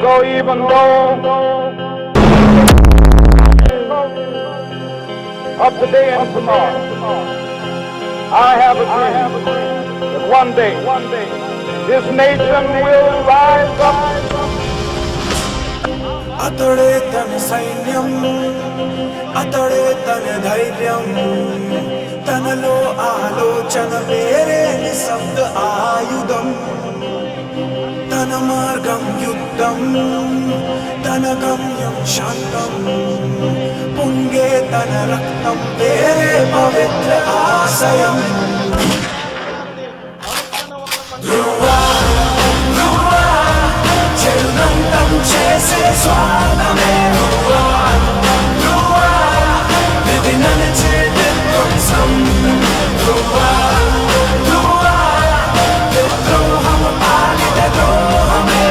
So even though of today and tomorrow, I have a dream that one day this nation will rise up. అతడే తన సైన్యం, అతడే తన ధైర్యం, తనలో ఆలోచన వేరే నిశ్శబ్ద ఆయుధం. తన మార్గం యుద్ధం, తన గమ్యం శాంతం, పొంగే తన రక్తం వేరే పవిత్ర ఆశయం. చెరునంతం చేసే స్వార్థమే విధి నడిచే ధ్వంసం. విద్రోహం పాలిత ద్రోహమే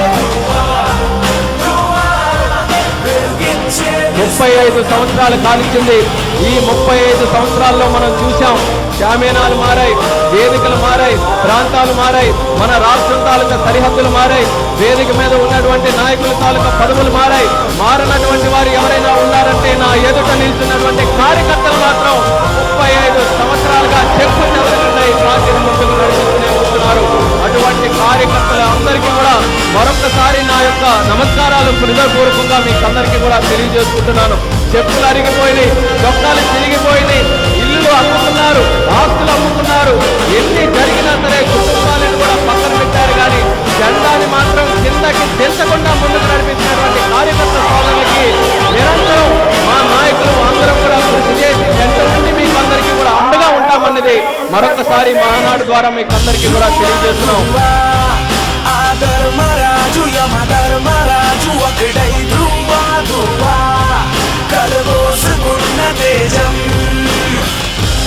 35 సంవత్సరాలు కాలించింది. ఈ 35 సంవత్సరాల్లో మనం చూసాం, శామ్యానాలు మారాయి, వేదికలు మారాయి, ప్రాంతాలు మారాయి, మన రాష్ట్రం తాలూకా సరిహద్దులు మారాయి, వేదిక మీద ఉన్నటువంటి నాయకుల తాలూకా పదవులు మారాయి. మారినటువంటి వారు ఎవరైనా ఉన్నారంటే నా ఎదుట నిలుచున్నటువంటి కార్యకర్తలు మాత్రం 35 సంవత్సరాలుగా చెప్పు చెదరకుండా ఈ ప్రాంతం ముందుకు నడిపిస్తూనే వస్తున్నారు. అటువంటి కార్యకర్తలు అందరికీ కూడా మరొకసారి నా యొక్క నమస్కారాలు హృదయపూర్వకంగా మీకు అందరికీ కూడా తెలియజేసుకుంటున్నాను. చెప్పులు అరిగిపోయినాయి, చొక్కాలు చిరిగిపోయినాయి, ఇల్లులు అమ్ముకున్నారు, ఆస్తులు అమ్ముకున్నారు, ఎన్ని జరిగినా సరే కుటుంబాలను కూడా పక్కన పెట్టారు. కానీ జెండాని మాత్రం కిందకి తెంచకుండా ముందుకు నడిపించినటువంటి కార్యకర్త సోదరులకి నిరంతరం మా నాయకులు అందరం కూడా కృషి చేసి జెండా నుండి మీకు అందరికీ కూడా అండగా ఉంటామన్నది మరొకసారి మహానాడు ద్వారా మీకు అందరికీ కూడా తెలియజేస్తున్నాం. ధర్మరాజు యమధర్మరాజు ఒకడై ధ్రువా ధ్రువా కలబోసుకున్న తేజం.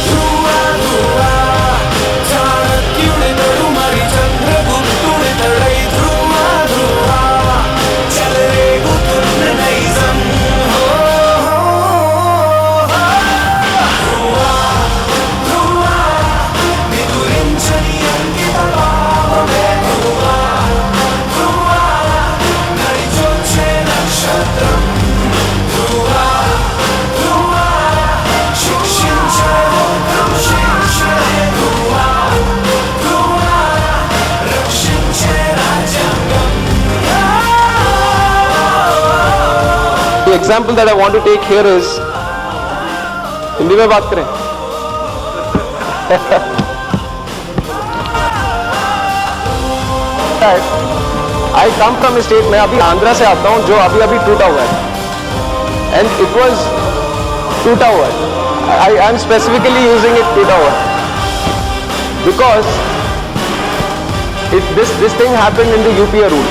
ధ్రువా ధ్రువా చాణక్యుడితడు మరి చంద్రగుప్తుడి తడై ధ్రువా ధ్రువా చెలరేగుతున్న నైజం. ధ్రువా ధ్రువా నిగురించని అంకిత భావమే ధ్రువా ధ్రువా నడిచొచ్చే నక్షత్రం. ధ్రువా ధ్రువా శిక్షించే శిక్షే ధ్రువా ధ్రువా రక్షించే రాజ్యాంగం. The example that I want to take here is, Hindi में बात करें I come from a state, मैं अभी आंध्रा से आता हूँ जो अभी अभी टूटा हुआ है, and it was टूटा हुआ है. I am specifically using it टूटा हुआ because this thing happened in the UPA rule,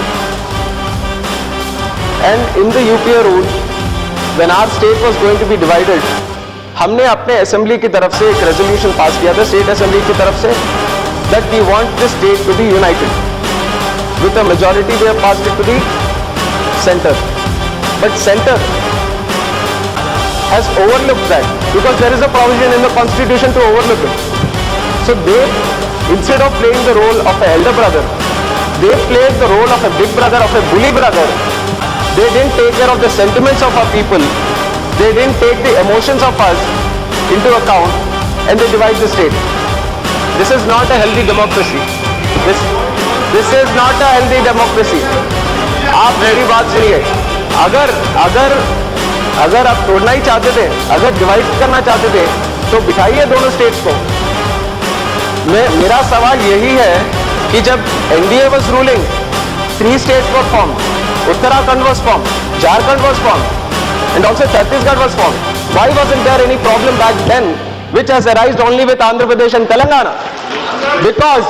and in the UPA rule when our state was going to be divided, हमने अपने असेंबली की तरफ से एक रेजोल्यूशन पास किया था, स्टेट असेंबली की तरफ से, that we want the state to be united. With a majority we have passed it to the center, but center has overlooked that because there is a provision in the constitution to overlook it. So they, instead of playing the role of an elder brother, they played the role of a big brother, of a bully brother. They didn't take care of the sentiments of our people. They didn't take the emotions of us into account, and they divide the state. This is not a healthy democracy. This is not a healthy democracy. आप मेरी बात सुनिए, अगर आप तोड़ना ही चाहते थे, अगर डिवाइड करना चाहते थे, तो बिठाइए दोनों स्टेट्स को. मेरा सवाल यही है कि जब NDA was ruling, 3 states were formed. Uttarakhand was formed, Jharkhand was formed, and also Chhattisgarh was formed. Why wasn't there any problem back then, which has arisen only with Andhra Pradesh and Telangana? Because